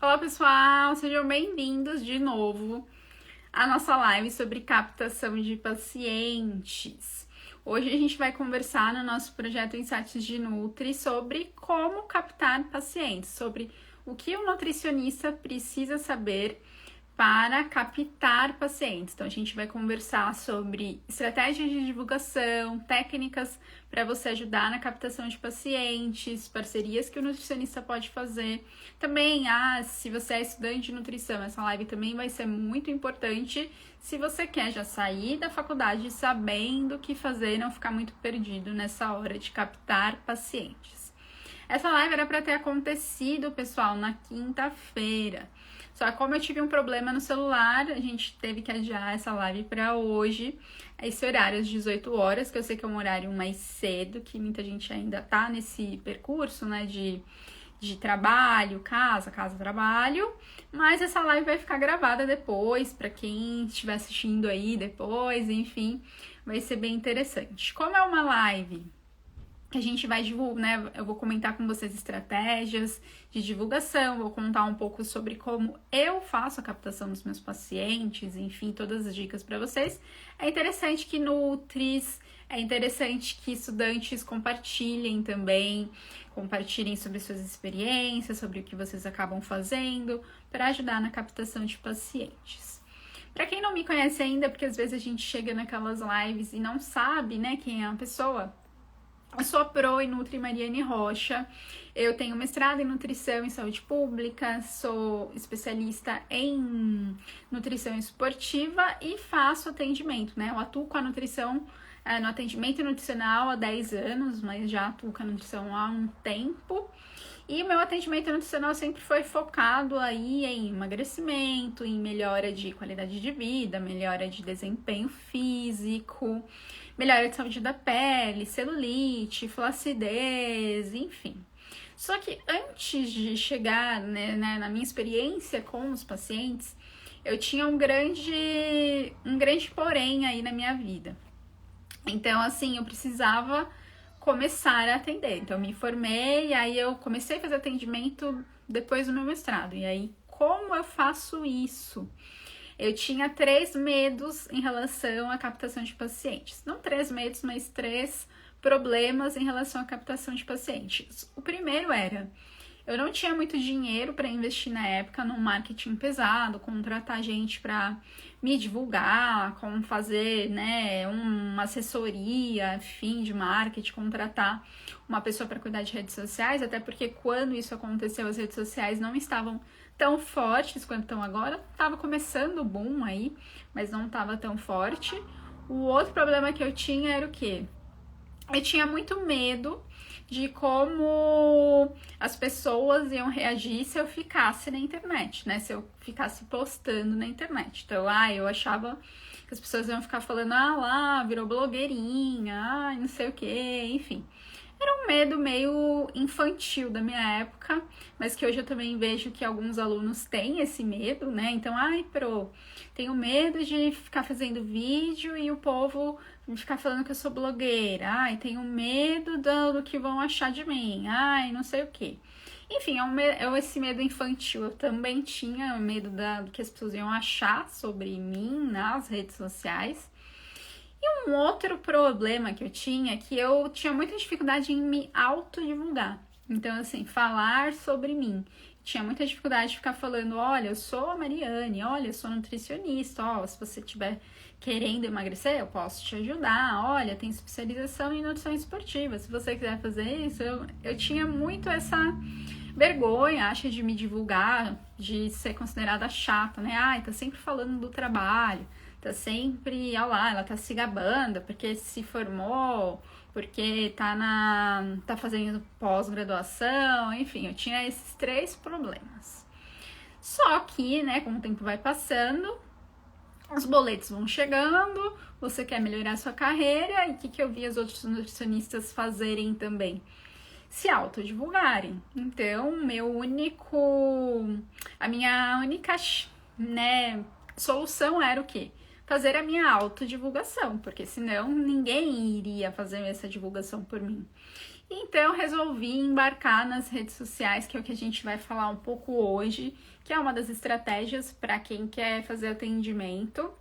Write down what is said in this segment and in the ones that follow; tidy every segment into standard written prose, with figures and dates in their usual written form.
Olá pessoal, sejam bem-vindos de novo à nossa live sobre captação de pacientes. Hoje a gente vai conversar no nosso projeto Insights de Nutri sobre como captar pacientes, sobre o que o nutricionista precisa saber para captar pacientes. Então, a gente vai conversar sobre estratégias de divulgação, técnicas para você ajudar na captação de pacientes, parcerias que o nutricionista pode fazer. Também, se você é estudante de nutrição, essa live também vai ser muito importante se você quer já sair da faculdade sabendo o que fazer e não ficar muito perdido nessa hora de captar pacientes. Essa live era para ter acontecido, pessoal, na quinta-feira. Só que como eu tive um problema no celular, a gente teve que adiar essa live para hoje, esse horário às 18 horas, que eu sei que é um horário mais cedo, que muita gente ainda tá nesse percurso, né, de trabalho, casa, trabalho, mas essa live vai ficar gravada depois, para quem estiver assistindo aí depois, enfim, vai ser bem interessante. Como é uma live que a gente vai divulgar, né? Eu vou comentar com vocês estratégias de divulgação, vou contar um pouco sobre como eu faço a captação dos meus pacientes, enfim, todas as dicas para vocês. É interessante que nutris, é interessante que estudantes compartilhem também, compartilhem sobre suas experiências, sobre o que vocês acabam fazendo para ajudar na captação de pacientes. Para quem não me conhece ainda, porque às vezes a gente chega naquelas lives e não sabe, né, quem é a pessoa. Eu sou a Pro e Nutri Mariane Rocha, eu tenho mestrado em nutrição e saúde pública, sou especialista em nutrição esportiva e faço atendimento, né? Eu atuo com a nutrição no atendimento nutricional há 10 anos, mas já atuo com a nutrição há um tempo. E o meu atendimento nutricional sempre foi focado aí em emagrecimento, em melhora de qualidade de vida, melhora de desempenho físico, melhora de saúde da pele, celulite, flacidez, enfim. Só que antes de chegar, né, na minha experiência com os pacientes, eu tinha um grande porém aí na minha vida. Então, assim, eu precisava começar a atender. Então, eu me formei, aí eu comecei a fazer atendimento depois do meu mestrado. E aí, como eu faço isso? Eu tinha 3 medos em relação à captação de pacientes. Não 3 medos, mas 3 problemas em relação à captação de pacientes. O primeiro era, eu não tinha muito dinheiro para investir na época num marketing pesado, contratar gente para me divulgar, como fazer, né, uma assessoria, fim de marketing, contratar uma pessoa para cuidar de redes sociais, até porque quando isso aconteceu, as redes sociais não estavam tão fortes quanto estão agora. Tava começando o boom aí, mas não tava tão forte. O outro problema que eu tinha era o quê? Eu tinha muito medo de como as pessoas iam reagir se eu ficasse na internet, né? Se eu ficasse postando na internet. Então, eu achava que as pessoas iam ficar falando, lá, virou blogueirinha, não sei o quê, enfim. Era um medo meio infantil da minha época, mas que hoje eu também vejo que alguns alunos têm esse medo, né? Então, tenho medo de ficar fazendo vídeo e o povo ficar falando que eu sou blogueira. Tenho medo do que vão achar de mim. Não sei o quê. Enfim, esse medo infantil. Eu também tinha medo do que as pessoas iam achar sobre mim nas redes sociais. E um outro problema que eu tinha é que eu tinha muita dificuldade em me autodivulgar. Então, assim, falar sobre mim. Tinha muita dificuldade de ficar falando, olha, eu sou a Mariane, olha, eu sou nutricionista, se você estiver querendo emagrecer, eu posso te ajudar, olha, tem especialização em nutrição esportiva, se você quiser fazer isso. Eu tinha muito essa vergonha, acho, de me divulgar, de ser considerada chata, né? Tá sempre falando do trabalho, tá sempre, ela tá se gabando porque se formou, porque tá fazendo pós-graduação, enfim, eu tinha esses 3 problemas. Só que, né, como o tempo vai passando, os boletos vão chegando, você quer melhorar a sua carreira, e o que eu vi os outros nutricionistas fazerem também? Se autodivulgarem. Então, a minha única, né, solução era o quê? Fazer a minha autodivulgação, porque senão ninguém iria fazer essa divulgação por mim. Então, resolvi embarcar nas redes sociais, que é o que a gente vai falar um pouco hoje, que é uma das estratégias para quem quer fazer atendimento,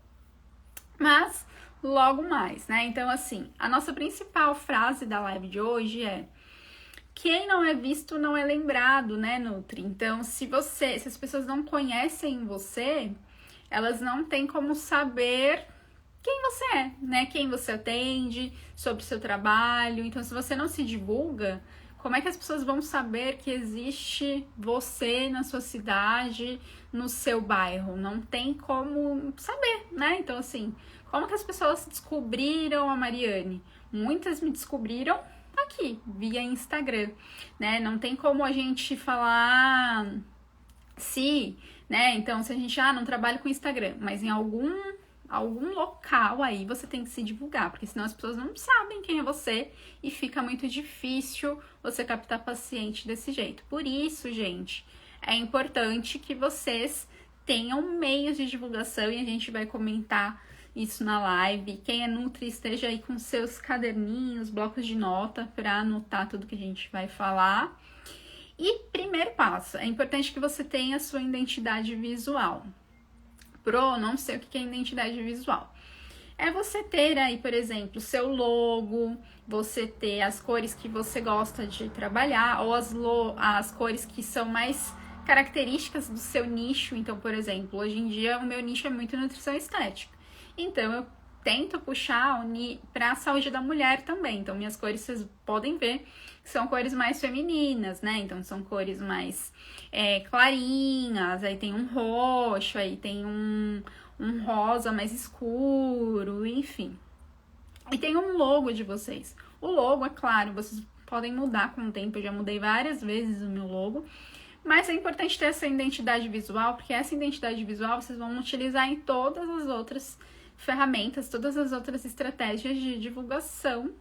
mas logo mais, né? Então, assim, a nossa principal frase da live de hoje é: quem não é visto não é lembrado, né, Nutri? Então, se as pessoas não conhecem você, elas não têm como saber quem você é, né? Quem você atende, sobre o seu trabalho. Então, se você não se divulga, como é que as pessoas vão saber que existe você na sua cidade, no seu bairro? Não tem como saber, né? Então, assim, como que as pessoas descobriram a Mariane? Muitas me descobriram aqui, via Instagram, né? Não tem como a gente falar se, né? Então, se a gente, não trabalha com Instagram, mas em algum local aí você tem que se divulgar, porque senão as pessoas não sabem quem é você e fica muito difícil você captar paciente desse jeito. Por isso, gente, é importante que vocês tenham meios de divulgação e a gente vai comentar isso na live. Quem é Nutri, esteja aí com seus caderninhos, blocos de nota para anotar tudo que a gente vai falar. E primeiro passo, é importante que você tenha a sua identidade visual. Não sei o que é identidade visual. É você ter aí, por exemplo, seu logo, você ter as cores que você gosta de trabalhar, ou as cores que são mais características do seu nicho. Então, por exemplo, hoje em dia o meu nicho é muito nutrição estética. Então, eu tento puxar para a saúde da mulher também. Então, minhas cores, vocês podem ver, são cores mais femininas, né? Então, são cores mais clarinhas, aí tem um roxo, aí tem um rosa mais escuro, enfim. E tem um logo de vocês. O logo, é claro, vocês podem mudar com o tempo, eu já mudei várias vezes o meu logo, mas é importante ter essa identidade visual, porque essa identidade visual vocês vão utilizar em todas as outras ferramentas, todas as outras estratégias de divulgação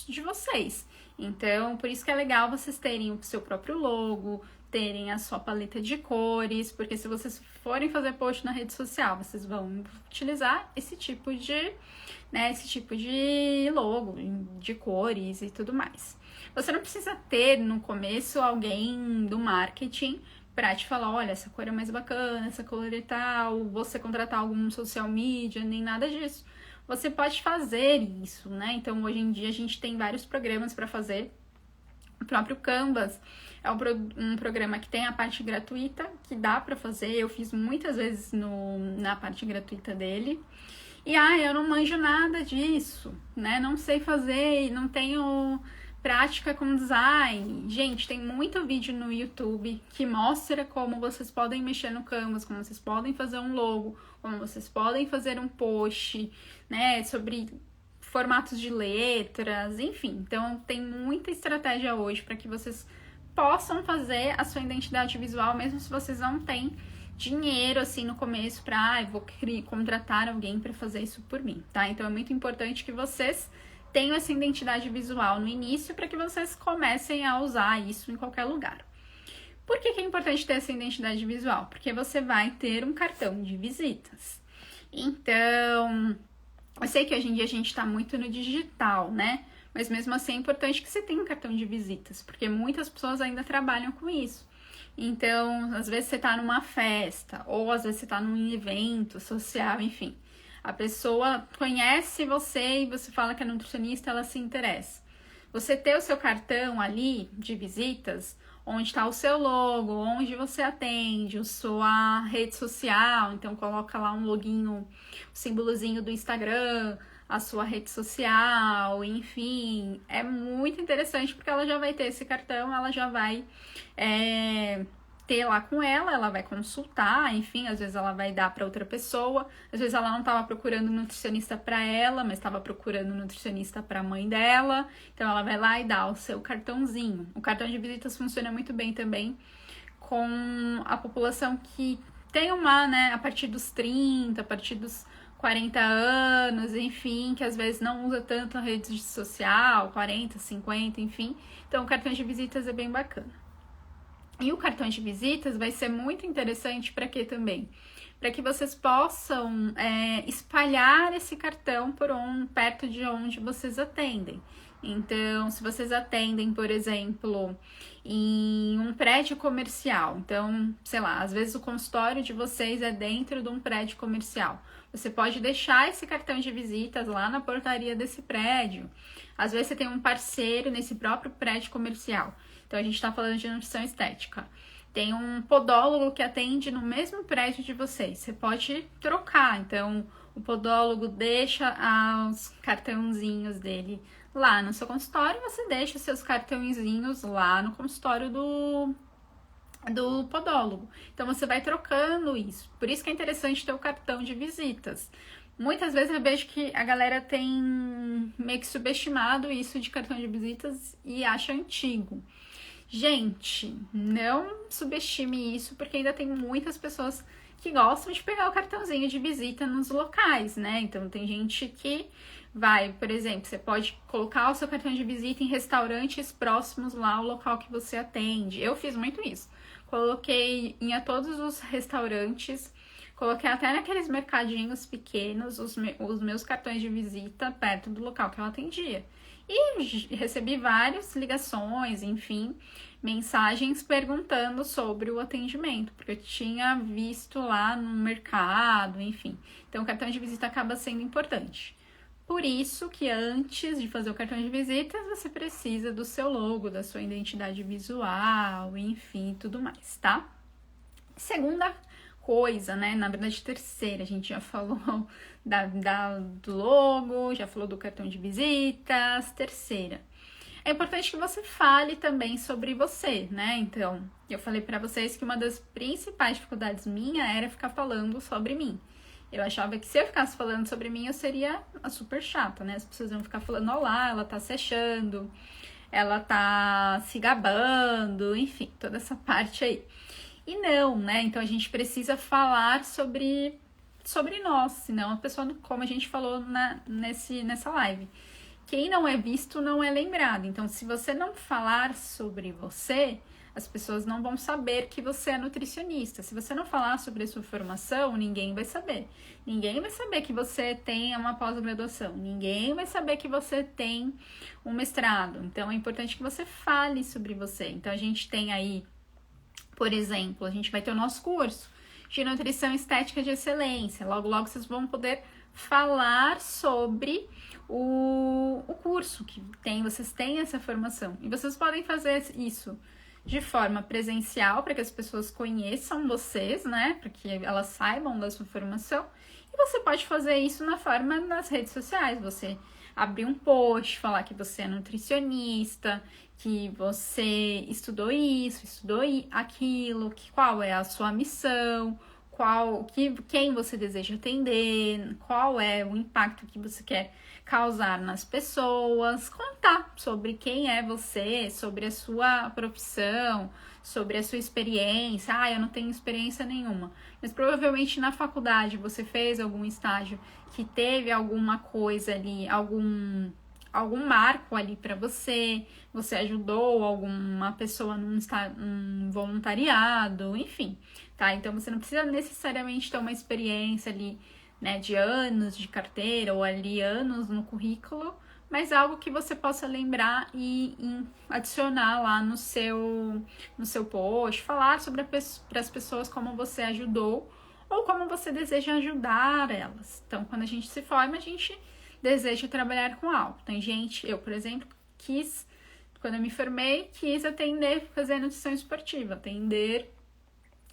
de vocês. Então, por isso que é legal vocês terem o seu próprio logo, terem a sua paleta de cores, porque se vocês forem fazer post na rede social, vocês vão utilizar esse tipo de logo, de cores e tudo mais. Você não precisa ter no começo alguém do marketing pra te falar, olha, essa cor é mais bacana, essa cor é tal, você contratar algum social media, nem nada disso. Você pode fazer isso, né? Então, hoje em dia, a gente tem vários programas para fazer. O próprio Canvas é um programa que tem a parte gratuita, que dá para fazer. Eu fiz muitas vezes na parte gratuita dele. E, eu não manjo nada disso, né? Não sei fazer, não tenho prática com design. Gente, tem muito vídeo no YouTube que mostra como vocês podem mexer no Canvas, como vocês podem fazer um logo, como vocês podem fazer um post, né, sobre formatos de letras, enfim. Então, tem muita estratégia hoje para que vocês possam fazer a sua identidade visual, mesmo se vocês não têm dinheiro, assim, no começo para, vou contratar alguém para fazer isso por mim, tá? Então, é muito importante que vocês tenham essa identidade visual no início para que vocês comecem a usar isso em qualquer lugar. Por que é importante ter essa identidade visual? Porque você vai ter um cartão de visitas. Então, eu sei que hoje em dia a gente está muito no digital, né? Mas mesmo assim é importante que você tenha um cartão de visitas, porque muitas pessoas ainda trabalham com isso. Então, às vezes você está numa festa, ou às vezes você está num evento social, enfim. A pessoa conhece você e você fala que é nutricionista, ela se interessa. Você ter o seu cartão ali de visitas, onde está o seu logo, onde você atende, a sua rede social, então coloca lá um loginho, o símbolozinho do Instagram, a sua rede social, enfim, é muito interessante porque ela já vai ter esse cartão, ela já vai ter lá com ela vai consultar, enfim, às vezes ela vai dar para outra pessoa, às vezes ela não estava procurando nutricionista para ela, mas estava procurando nutricionista para a mãe dela, então ela vai lá e dá o seu cartãozinho. O cartão de visitas funciona muito bem também com a população que tem a partir dos 30, a partir dos 40 anos, enfim, que às vezes não usa tanto a rede social, 40, 50, enfim, então o cartão de visitas é bem bacana. E o cartão de visitas vai ser muito interessante para quê também? Para que vocês possam espalhar esse cartão perto de onde vocês atendem. Então, se vocês atendem, por exemplo, em um prédio comercial, então, sei lá, às vezes o consultório de vocês é dentro de um prédio comercial. Você pode deixar esse cartão de visitas lá na portaria desse prédio. Às vezes você tem um parceiro nesse próprio prédio comercial. Então, a gente está falando de nutrição estética. Tem um podólogo que atende no mesmo prédio de vocês. Você pode trocar. Então, o podólogo deixa os cartãozinhos dele lá no seu consultório e você deixa seus cartõezinhos lá no consultório do podólogo. Então, você vai trocando isso. Por isso que é interessante ter o cartão de visitas. Muitas vezes eu vejo que a galera tem meio que subestimado isso de cartão de visitas e acha antigo. Gente, não subestime isso, porque ainda tem muitas pessoas que gostam de pegar o cartãozinho de visita nos locais, né? Então, tem gente que vai, por exemplo, você pode colocar o seu cartão de visita em restaurantes próximos lá ao local que você atende. Eu fiz muito isso. Coloquei em todos os restaurantes, coloquei até naqueles mercadinhos pequenos os meus cartões de visita perto do local que eu atendia. E recebi várias ligações, enfim, mensagens perguntando sobre o atendimento, porque eu tinha visto lá no mercado, enfim. Então, o cartão de visita acaba sendo importante. Por isso que antes de fazer o cartão de visitas, você precisa do seu logo, da sua identidade visual, enfim, tudo mais, tá? Segunda coisa, né? Na verdade, terceira, a gente já falou do logo, já falou do cartão de visitas. Terceira, é importante que você fale também sobre você, né? Então, eu falei pra vocês que uma das principais dificuldades minha era ficar falando sobre mim. Eu achava que se eu ficasse falando sobre mim, eu seria a super chata, né? As pessoas iam ficar falando, olá, ela tá se achando, ela tá se gabando, enfim, toda essa parte aí. E não, né? Então a gente precisa falar sobre nós, senão a pessoa, como a gente falou nessa live, quem não é visto não é lembrado. Então, se você não falar sobre você, as pessoas não vão saber que você é nutricionista. Se você não falar sobre a sua formação, ninguém vai saber. Ninguém vai saber que você tem uma pós-graduação. Ninguém vai saber que você tem um mestrado. Então, é importante que você fale sobre você. Então, a gente tem aí, por exemplo, a gente vai ter o nosso curso de nutrição estética de excelência. Logo, logo vocês vão poder falar sobre o curso que tem, vocês têm essa formação. E vocês podem fazer isso de forma presencial, para que as pessoas conheçam vocês, né? Para que elas saibam da sua formação. E você pode fazer isso nas redes sociais. Você abrir um post, falar que você é nutricionista, que você estudou isso, estudou aquilo, qual é a sua missão, quem você deseja atender, qual é o impacto que você quer causar nas pessoas, contar sobre quem é você, sobre a sua profissão, sobre a sua experiência. Eu não tenho experiência nenhuma, mas provavelmente na faculdade você fez algum estágio que teve alguma coisa ali, algum marco ali para você ajudou alguma pessoa num voluntariado, enfim, tá? Então você não precisa necessariamente ter uma experiência ali, né, de anos de carteira ou ali anos no currículo, mas algo que você possa lembrar e adicionar lá no seu post, falar sobre para as pessoas como você ajudou ou como você deseja ajudar elas. Então, quando a gente se forma, a gente deseja trabalhar com algo. Tem gente, eu, por exemplo, quando eu me formei, quis fazer nutrição esportiva, atender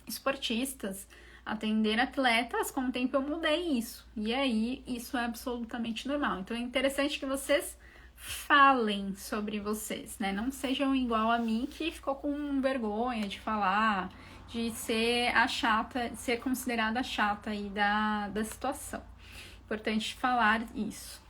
esportistas, atender atletas. Com o tempo eu mudei isso. E aí, isso é absolutamente normal. Então, é interessante que vocês falem sobre vocês, né? Não sejam igual a mim, que ficou com vergonha de falar, de ser ser considerada a chata aí da situação. Importante falar isso.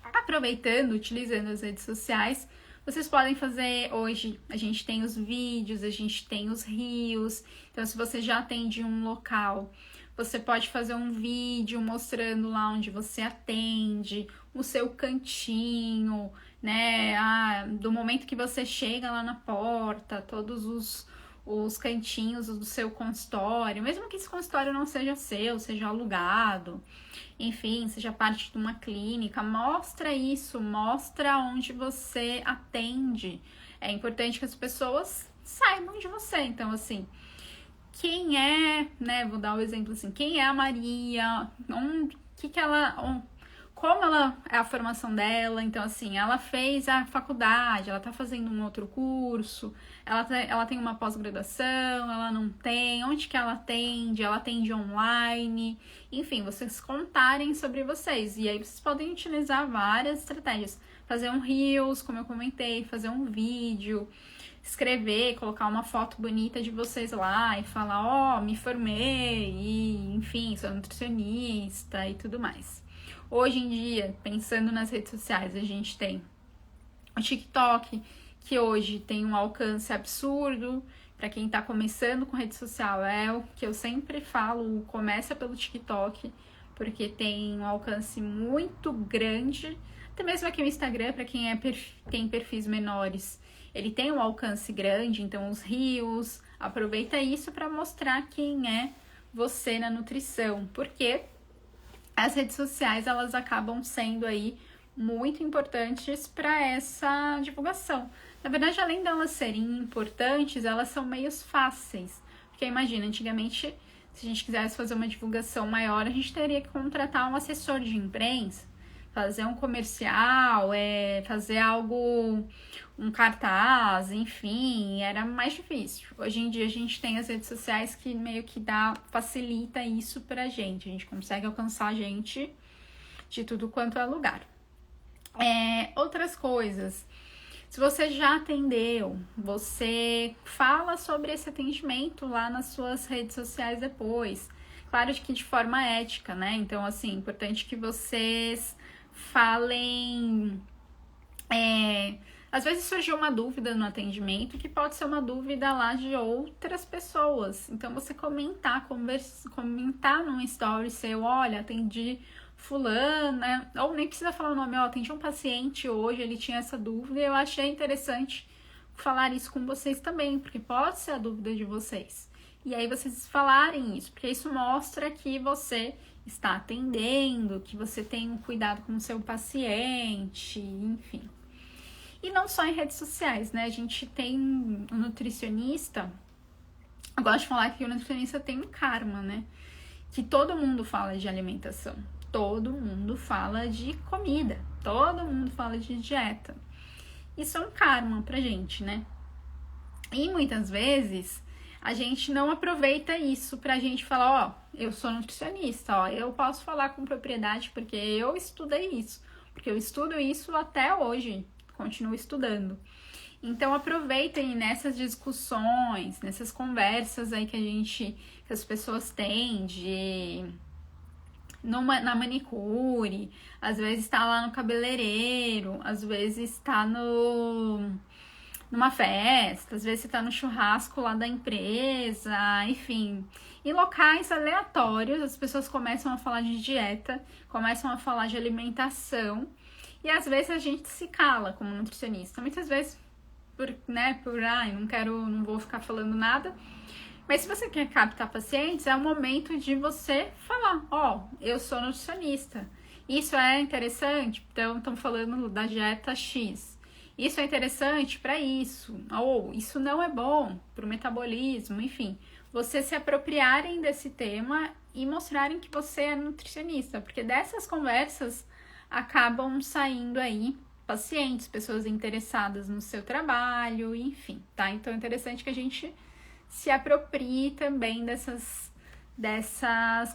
Aproveitando, utilizando as redes sociais, vocês podem fazer hoje, a gente tem os vídeos, a gente tem os reels. Então, se você já atende um local, você pode fazer um vídeo mostrando lá onde você atende, o seu cantinho, né? Do momento que você chega lá na porta, todos os cantinhos do seu consultório, mesmo que esse consultório não seja seu, seja alugado, enfim, seja parte de uma clínica, mostra isso, mostra onde você atende. É importante que as pessoas saibam de você. Então, assim, quem é, né, vou dar o exemplo assim, quem é a Maria, como ela é a formação dela. Então, assim, ela fez a faculdade, ela tá fazendo um outro curso, ela tem uma pós-graduação, ela não tem, onde que ela atende online, enfim, vocês contarem sobre vocês. E aí vocês podem utilizar várias estratégias. Fazer um Reels, como eu comentei, fazer um vídeo, escrever, colocar uma foto bonita de vocês lá e falar, me formei, e enfim, sou nutricionista e tudo mais. Hoje em dia, pensando nas redes sociais, a gente tem o TikTok, que hoje tem um alcance absurdo. Para quem tá começando com rede social, é o que eu sempre falo, começa pelo TikTok, porque tem um alcance muito grande. Até mesmo aqui no Instagram, para quem tem perfis menores, ele tem um alcance grande, então os Reels, aproveita isso para mostrar quem é você na nutrição, porque as redes sociais, elas acabam sendo aí muito importantes para essa divulgação. Na verdade, além delas serem importantes, elas são meios fáceis. Porque imagina, antigamente, se a gente quisesse fazer uma divulgação maior, a gente teria que contratar um assessor de imprensa, fazer um comercial, fazer algo, um cartaz, enfim, era mais difícil. Hoje em dia a gente tem as redes sociais que meio que facilita isso pra gente. A gente consegue alcançar a gente de tudo quanto é lugar. Outras coisas. Se você já atendeu, você fala sobre esse atendimento lá nas suas redes sociais depois. Claro que de forma ética, né? Então, assim, importante que vocês falem. Às vezes surgiu uma dúvida no atendimento que pode ser uma dúvida lá de outras pessoas. Então, você comentar num story seu, olha, atendi fulana, ou nem precisa falar o nome, atendi um paciente hoje, ele tinha essa dúvida e eu achei interessante falar isso com vocês também, porque pode ser a dúvida de vocês. E aí vocês falarem isso, porque isso mostra que você está atendendo, que você tem um cuidado com o seu paciente, enfim. E não só em redes sociais, né? A gente tem um nutricionista, eu gosto de falar que o nutricionista tem um karma, né? Que todo mundo fala de alimentação, todo mundo fala de comida, todo mundo fala de dieta. Isso é um karma pra gente, né? E muitas vezes a gente não aproveita isso pra gente falar, eu sou nutricionista, eu posso falar com propriedade porque eu estudei isso, porque eu estudo isso até hoje, continuo estudando. Então aproveitem nessas discussões, nessas conversas aí que as pessoas têm na manicure, às vezes tá lá no cabeleireiro, às vezes tá numa festa, às vezes você tá no churrasco lá da empresa, enfim. Em locais aleatórios, as pessoas começam a falar de dieta, começam a falar de alimentação, e às vezes a gente se cala como nutricionista. Muitas vezes, não vou ficar falando nada. Mas se você quer captar pacientes, é o momento de você falar, eu sou nutricionista. Isso é interessante, então estão falando da dieta X. Isso é interessante para isso, ou isso não é bom para o metabolismo, enfim. Vocês se apropriarem desse tema e mostrarem que você é nutricionista, porque dessas conversas acabam saindo aí pacientes, pessoas interessadas no seu trabalho, enfim, tá? Então é interessante que a gente se aproprie também dessas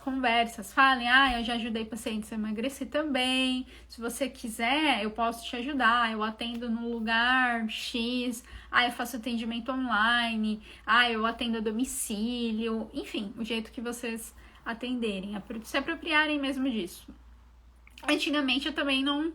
conversas. Falem, eu já ajudei pacientes a emagrecer também. Se você quiser, eu posso te ajudar. Eu atendo no lugar X. Eu faço atendimento online. Eu atendo a domicílio. Enfim, o jeito que vocês atenderem. Se apropriarem mesmo disso. Antigamente eu também não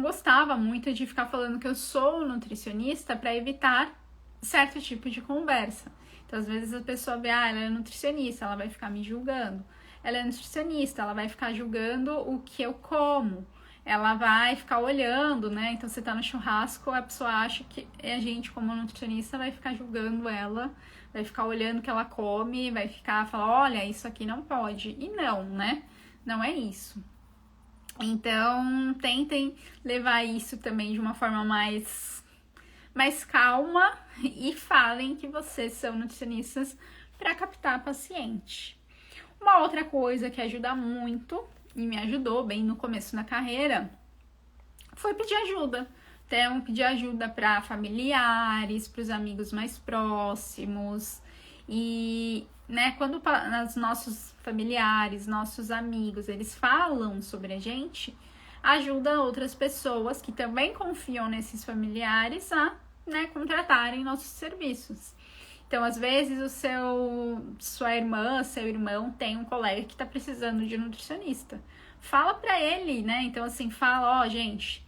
gostava muito de ficar falando que eu sou nutricionista para evitar certo tipo de conversa. Então, às vezes a pessoa vê, ela é nutricionista, ela vai ficar me julgando. Ela é nutricionista, ela vai ficar julgando o que eu como. Ela vai ficar olhando, né? Então, você tá no churrasco, a pessoa acha que a gente, como nutricionista, vai ficar julgando ela vai ficar olhando o que ela come, vai ficar falando, olha, isso aqui não pode. E não, né? Não é isso. Então, tentem levar isso também de uma forma mais calma e falem que vocês são nutricionistas para captar paciente. Uma outra coisa que ajuda muito e me ajudou bem no começo da carreira foi pedir ajuda. Então, pedir ajuda para familiares, para os amigos mais próximos. E, né, quando os nossos familiares, nossos amigos, eles falam sobre a gente, ajuda outras pessoas que também confiam nesses familiares a, né, contratarem nossos serviços. Então, às vezes, sua irmã, seu irmão tem um colega que está precisando de nutricionista. Fala para ele, né? Então, assim, fala, ó, gente,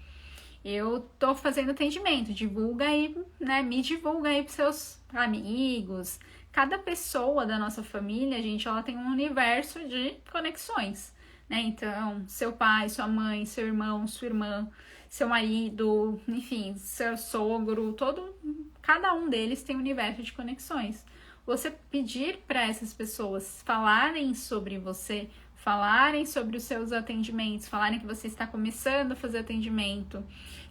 eu tô fazendo atendimento, divulga aí, né? Me divulga aí pros seus amigos. Cada pessoa da nossa família, gente, ela tem um universo de conexões, né? Então, seu pai, sua mãe, seu irmão, sua irmã, seu marido, enfim, seu sogro, cada um deles tem um universo de conexões. Você pedir para essas pessoas falarem sobre você, falarem sobre os seus atendimentos, falarem que você está começando a fazer atendimento,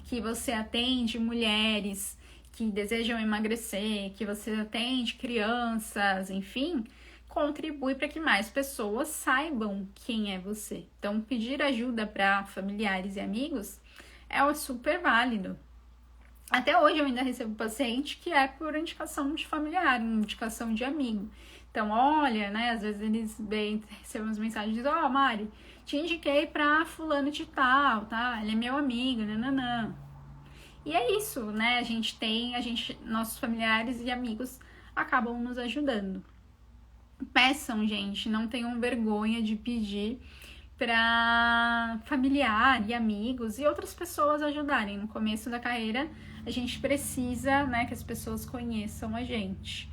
que você atende mulheres que desejam emagrecer, que você atende crianças, enfim, contribui para que mais pessoas saibam quem é você. Então, pedir ajuda para familiares e amigos é super válido. Até hoje eu ainda recebo paciente que é por indicação de familiar, indicação de amigo. Então, olha, né, às vezes eles recebem umas mensagens e dizem, ó, Mari, te indiquei pra fulano de tal, tá? Ele é meu amigo, nananã. E é isso, né, nossos familiares e amigos acabam nos ajudando. Peçam, gente, não tenham vergonha de pedir para familiar e amigos e outras pessoas ajudarem. No começo da carreira, a gente precisa, né, que as pessoas conheçam a gente.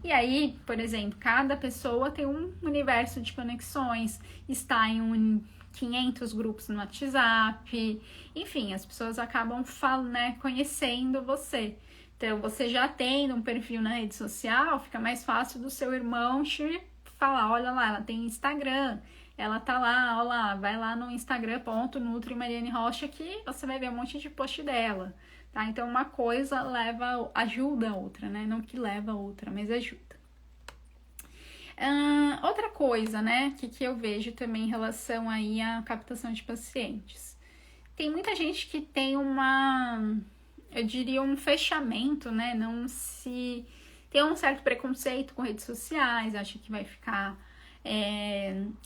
E aí, por exemplo, cada pessoa tem um universo de conexões, está em 500 grupos no WhatsApp, enfim, as pessoas acabam né, conhecendo você. Então, você já tendo um perfil na rede social, fica mais fácil do seu irmão te falar, olha lá, ela tem Instagram, ela tá lá, olha lá, vai lá no Instagram.nutrimarianerocha que você vai ver um monte de post dela, tá? Então, uma coisa ajuda a outra, né? Não que leva a outra, mas ajuda. Outra coisa, né, que eu vejo também em relação aí à captação de pacientes. Tem muita gente que tem eu diria, um fechamento, né? Tem um certo preconceito com redes sociais, acha que vai ficar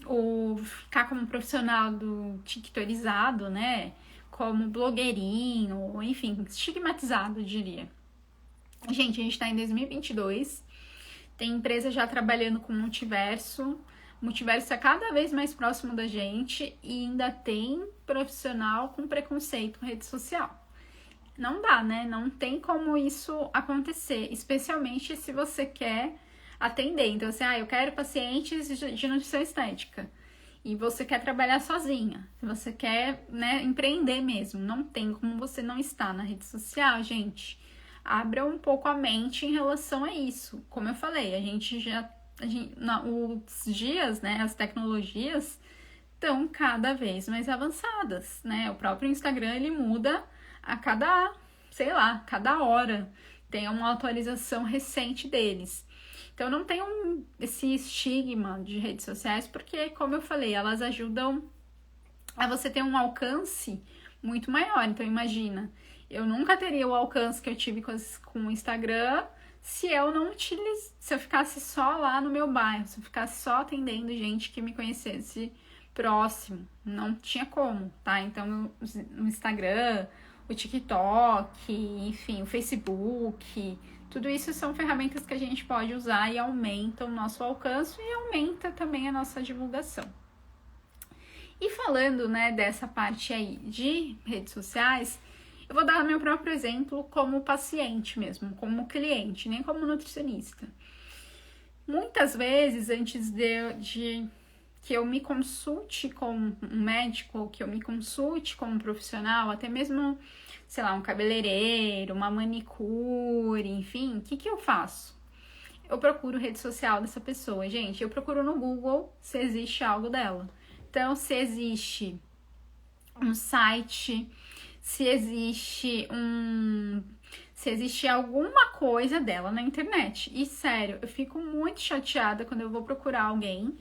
ou ficar como profissional do tiktorizado, né? Como blogueirinho, ou enfim, estigmatizado, eu diria. Gente, a gente tá em 2022, tem empresa já trabalhando com multiverso. O multiverso é cada vez mais próximo da gente e ainda tem profissional com preconceito com rede social. Não dá, né? Não tem como isso acontecer, especialmente se você quer atender. Então, assim, eu quero pacientes de nutrição estética e você quer trabalhar sozinha, se você quer, né, empreender mesmo, não tem como você não estar na rede social, gente. Abra um pouco a mente em relação a isso. Como eu falei, os dias, né, as tecnologias estão cada vez mais avançadas, né? O próprio Instagram, ele muda a cada hora tem uma atualização recente deles. Então não tem esse estigma de redes sociais, porque, como eu falei, elas ajudam a você ter um alcance muito maior. Então imagina, eu nunca teria o alcance que eu tive com o Instagram se eu ficasse só lá no meu bairro, se eu ficasse só atendendo gente que me conhecesse próximo. Não tinha como, tá? Então no Instagram, o TikTok, enfim, o Facebook, tudo isso são ferramentas que a gente pode usar e aumentam o nosso alcance e aumenta também a nossa divulgação. E falando, né, dessa parte aí de redes sociais, eu vou dar meu próprio exemplo como paciente mesmo, como cliente, nem como nutricionista. Muitas vezes, antes de que eu me consulte com um médico, ou que eu me consulte com um profissional, até mesmo, sei lá, um cabeleireiro, uma manicure, enfim, o que eu faço? eu procuro rede social dessa pessoa. Gente, eu procuro no Google se existe algo dela. Então, se existe um site, se existe alguma coisa dela na internet. E sério, eu fico muito chateada quando eu vou procurar alguém,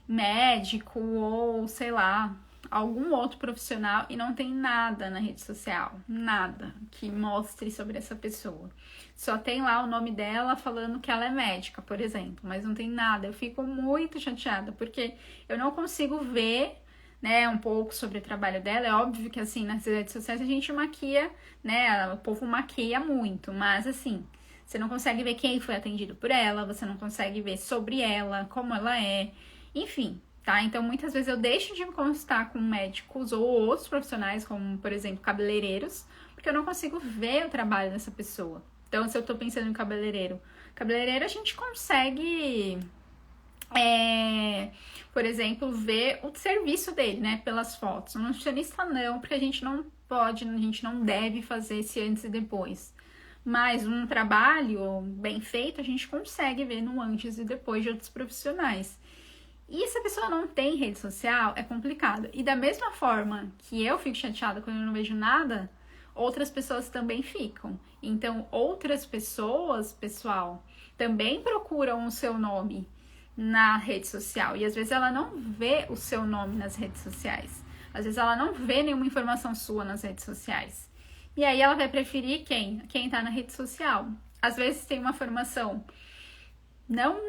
médico ou sei lá, algum outro profissional e não tem nada na rede social, nada que mostre sobre essa pessoa. Só tem lá o nome dela falando que ela é médica, por exemplo, mas não tem nada. Eu fico muito chateada porque eu não consigo ver, né, um pouco sobre o trabalho dela. É óbvio que assim, nas redes sociais a gente maquia, né, o povo maquia muito, mas assim, você não consegue ver quem foi atendido por ela, você não consegue ver sobre ela, como ela é, enfim, tá? Então, muitas vezes eu deixo de consultar com médicos ou outros profissionais, como, por exemplo, cabeleireiros, porque eu não consigo ver o trabalho dessa pessoa. Então, se eu tô pensando em cabeleireiro a gente consegue, por exemplo, ver o serviço dele, né, pelas fotos. Um nutricionista não, porque a gente não pode, a gente não deve fazer esse antes e depois. Mas um trabalho bem feito, a gente consegue ver no antes e depois de outros profissionais. E se a pessoa não tem rede social, é complicado. E da mesma forma que eu fico chateada quando eu não vejo nada, outras pessoas também ficam. Então, outras pessoas, pessoal, também procuram o seu nome na rede social. E às vezes ela não vê o seu nome nas redes sociais. Às vezes ela não vê nenhuma informação sua nas redes sociais. E aí ela vai preferir quem? Quem tá na rede social. Às vezes tem uma formação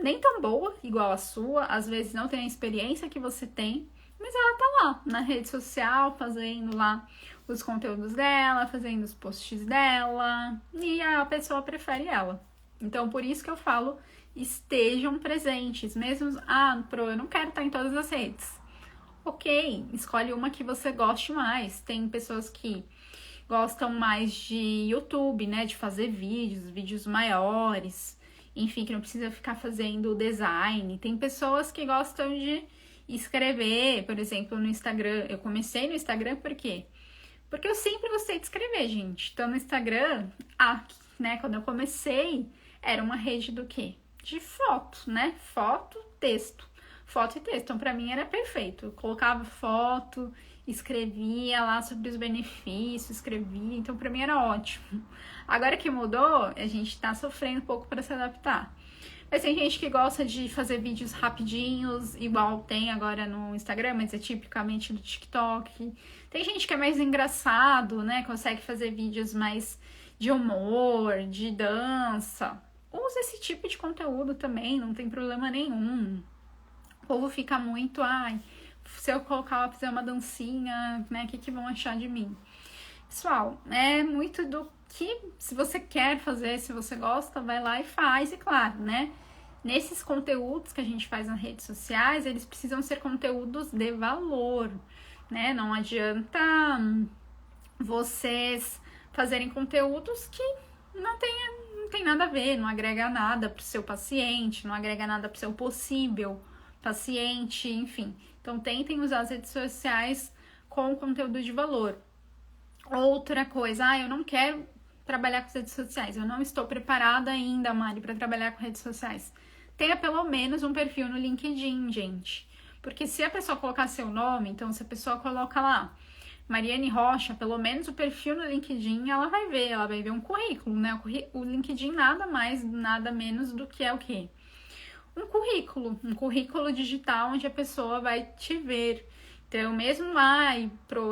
nem tão boa igual a sua, às vezes não tem a experiência que você tem, mas ela tá lá na rede social fazendo lá os conteúdos dela, fazendo os posts dela, e a pessoa prefere ela. Então, por isso que eu falo, estejam presentes, mesmo, eu não quero estar em todas as redes. Ok, escolhe uma que você goste mais. Tem pessoas que gostam mais de YouTube, né, de fazer vídeos maiores, enfim, que não precisa ficar fazendo design. Tem pessoas que gostam de escrever, por exemplo, no Instagram. Eu comecei no Instagram por quê? Porque eu sempre gostei de escrever, gente. Então, no Instagram, né, quando eu comecei, era uma rede do quê? De foto, né? Foto, texto. Foto e texto. Então, pra mim, era perfeito. Eu colocava foto, escrevia lá sobre os benefícios, escrevia. Então, pra mim, era ótimo. Agora que mudou, a gente tá sofrendo um pouco para se adaptar. Mas tem gente que gosta de fazer vídeos rapidinhos, igual tem agora no Instagram, mas é tipicamente do TikTok. Tem gente que é mais engraçado, né? Consegue fazer vídeos mais de humor, de dança. Usa esse tipo de conteúdo também, não tem problema nenhum. O povo fica muito, se eu fazer uma dancinha, né? O que vão achar de mim? Pessoal, é muito do que, se você quer fazer, se você gosta, vai lá e faz, e claro, né? Nesses conteúdos que a gente faz nas redes sociais, eles precisam ser conteúdos de valor, né? Não adianta vocês fazerem conteúdos que não tem nada a ver, não agrega nada pro seu paciente, não agrega nada pro seu possível paciente, enfim. Então, tentem usar as redes sociais com conteúdo de valor. Outra coisa, eu não quero trabalhar com as redes sociais, eu não estou preparada ainda, Mari, para trabalhar com redes sociais. Tenha pelo menos um perfil no LinkedIn, gente. Porque se a pessoa colocar seu nome, então se a pessoa coloca lá, Mariane Rocha, pelo menos o perfil no LinkedIn, ela vai ver um currículo, né? O LinkedIn nada mais, nada menos do que é o quê? Um currículo digital onde a pessoa vai te ver. Então, mesmo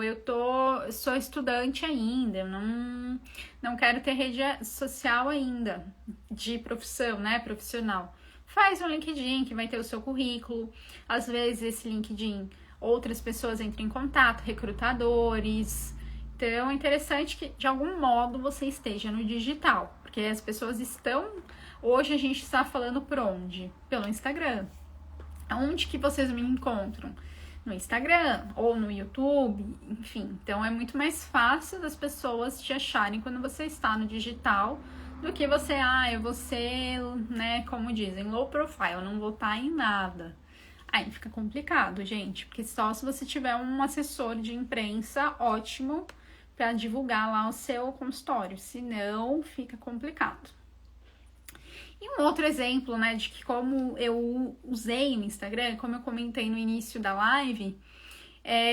eu sou estudante ainda, eu não quero ter rede social ainda, de profissão, né, profissional. Faz um LinkedIn que vai ter o seu currículo. Às vezes, esse LinkedIn, outras pessoas entram em contato, recrutadores. Então, é interessante que, de algum modo, você esteja no digital, porque as pessoas estão... Hoje, a gente está falando por onde? Pelo Instagram. Onde que vocês me encontram? No Instagram ou no YouTube, enfim. Então, é muito mais fácil das pessoas te acharem quando você está no digital do que você, eu vou ser, né, como dizem, low profile, eu não vou estar em nada. Aí fica complicado, gente, porque só se você tiver um assessor de imprensa ótimo para divulgar lá o seu consultório, senão fica complicado. E um outro exemplo, né, de que como eu usei o Instagram, como eu comentei no início da live,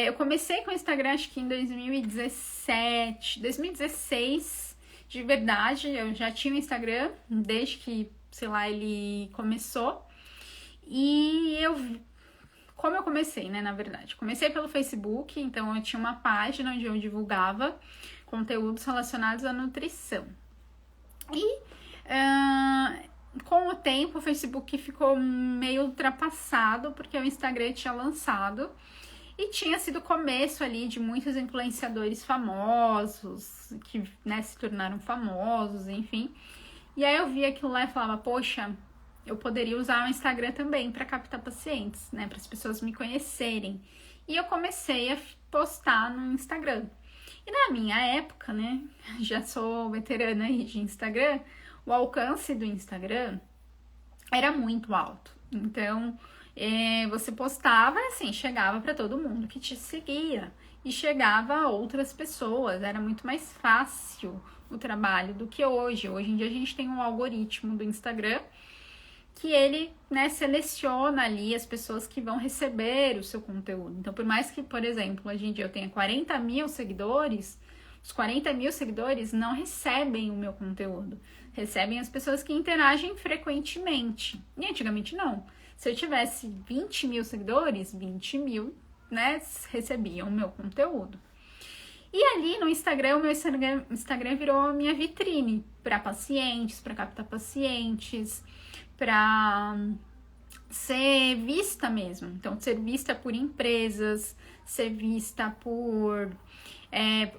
eu comecei com o Instagram acho que em 2017, 2016, de verdade, eu já tinha o Instagram desde que, sei lá, ele começou. E como eu comecei, né, na verdade? Comecei pelo Facebook, então eu tinha uma página onde eu divulgava conteúdos relacionados à nutrição. E com o tempo o Facebook ficou meio ultrapassado, porque o Instagram tinha lançado e tinha sido o começo ali de muitos influenciadores famosos, que, né, se tornaram famosos, enfim. E aí eu vi aquilo lá e falava, poxa, eu poderia usar o Instagram também para captar pacientes, né, para as pessoas me conhecerem. E eu comecei a postar no Instagram. E na minha época, né, já sou veterana aí de Instagram, o alcance do Instagram era muito alto. Então, você postava, assim, chegava para todo mundo que te seguia e chegava a outras pessoas. Era muito mais fácil o trabalho do que hoje. Hoje em dia a gente tem um algoritmo do Instagram que ele, né, seleciona ali as pessoas que vão receber o seu conteúdo. Então, por mais que, por exemplo, hoje em dia eu tenha 40 mil seguidores, os 40 mil seguidores não recebem o meu conteúdo. Recebem as pessoas que interagem frequentemente. E antigamente não. Se eu tivesse 20 mil seguidores, 20 mil, né, recebiam o meu conteúdo. E ali no Instagram, o meu Instagram virou a minha vitrine para pacientes, para captar pacientes, para ser vista mesmo. Então, ser vista por empresas, ser vista por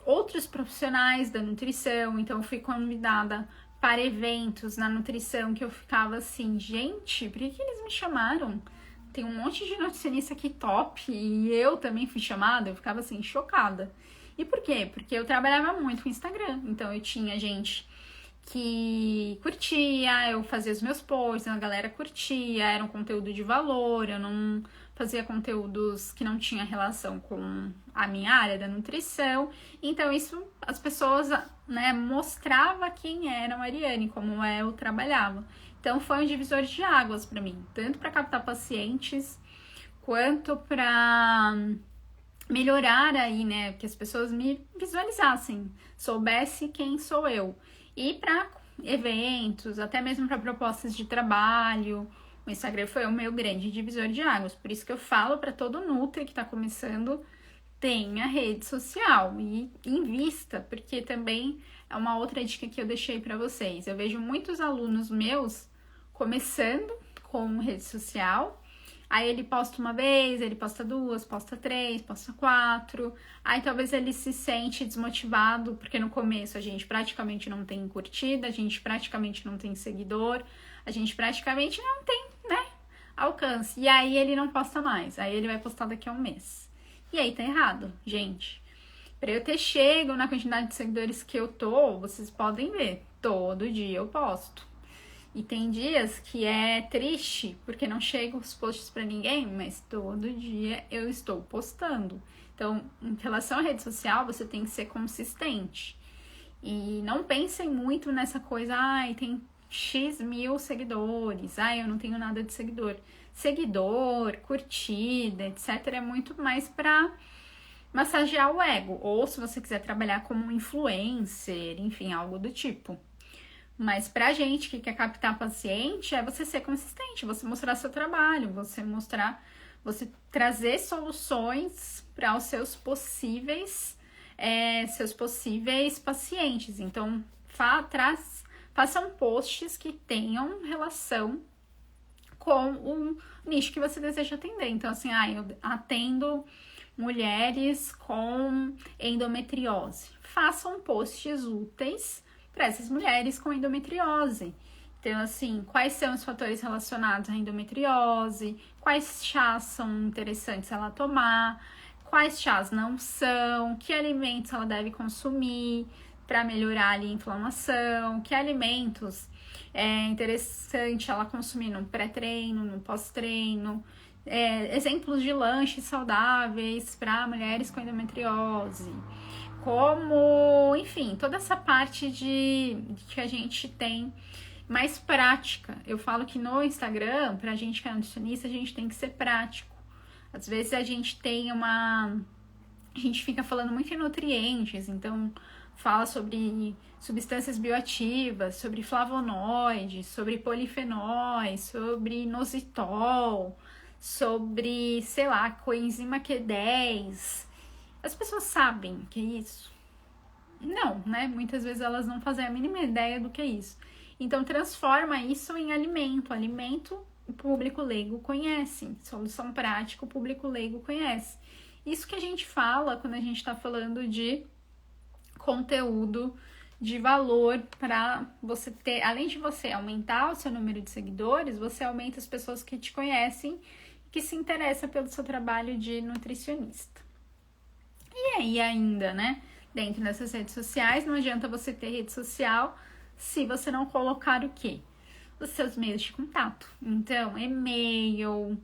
outros profissionais da nutrição. Então, eu fui convidada para eventos na nutrição que eu ficava assim, gente, por que eles me chamaram? Tem um monte de nutricionista aqui top e eu também fui chamada, eu ficava assim, chocada. E por quê? Porque eu trabalhava muito com Instagram, então eu tinha gente que curtia, eu fazia os meus posts, a galera curtia, era um conteúdo de valor, eu não fazia conteúdos que não tinha relação com a minha área da nutrição. Então isso, as pessoas, né, mostrava quem era a Mariane, como eu trabalhava. Então foi um divisor de águas para mim, tanto para captar pacientes, quanto para melhorar aí, né, que as pessoas me visualizassem, soubesse quem sou eu. E para eventos, até mesmo para propostas de trabalho, o Instagram foi o meu grande divisor de águas. Por isso que eu falo para todo Nutri que está começando, tenha rede social e invista, porque também é uma outra dica que eu deixei para vocês. Eu vejo muitos alunos meus começando com rede social. Aí ele posta uma vez, ele posta duas, posta três, posta quatro. Aí talvez ele se sente desmotivado, porque no começo a gente praticamente não tem curtida, a gente praticamente não tem seguidor, a gente praticamente não tem, né, alcance. E aí ele não posta mais, aí ele vai postar daqui a um mês. E aí tá errado, gente. Pra eu ter chego na quantidade de seguidores que eu tô, vocês podem ver, todo dia eu posto. E tem dias que é triste, porque não chegam os posts para ninguém, mas todo dia eu estou postando. Então, em relação à rede social, você tem que ser consistente. E não pensem muito nessa coisa, ai, tem X mil seguidores, ai, eu não tenho nada de seguidor. Seguidor, curtida, etc. é muito mais para massagear o ego. Ou se você quiser trabalhar como influencer, enfim, algo do tipo. Mas pra gente que quer captar paciente, é você ser consistente, você mostrar seu trabalho, você trazer soluções para os seus possíveis pacientes. Então, façam posts que tenham relação com o nicho que você deseja atender. Então, assim, eu atendo mulheres com endometriose. Façam posts úteis para essas mulheres com endometriose. Então, assim, quais são os fatores relacionados à endometriose, quais chás são interessantes ela tomar, quais chás não são, que alimentos ela deve consumir para melhorar ali a inflamação, que alimentos é interessante ela consumir no pré-treino, no pós-treino, exemplos de lanches saudáveis para mulheres com endometriose. Como, enfim, toda essa parte de que a gente tem mais prática. Eu falo que no Instagram, pra gente que é nutricionista, a gente tem que ser prático. Às vezes a gente fica falando muito em nutrientes, então fala sobre substâncias bioativas, sobre flavonoides, sobre polifenóis, sobre inositol, sobre, sei lá, coenzima Q10. As pessoas sabem o que é isso? Não, né? Muitas vezes elas não fazem a mínima ideia do que é isso. Então, transforma isso em alimento. Alimento, o público leigo conhece. Solução prática, o público leigo conhece. Isso que a gente fala quando a gente está falando de conteúdo de valor para você ter, além de você aumentar o seu número de seguidores, você aumenta as pessoas que te conhecem, que se interessam pelo seu trabalho de nutricionista. E aí ainda, né, dentro dessas redes sociais, não adianta você ter rede social se você não colocar o quê? Os seus meios de contato. Então, e-mail,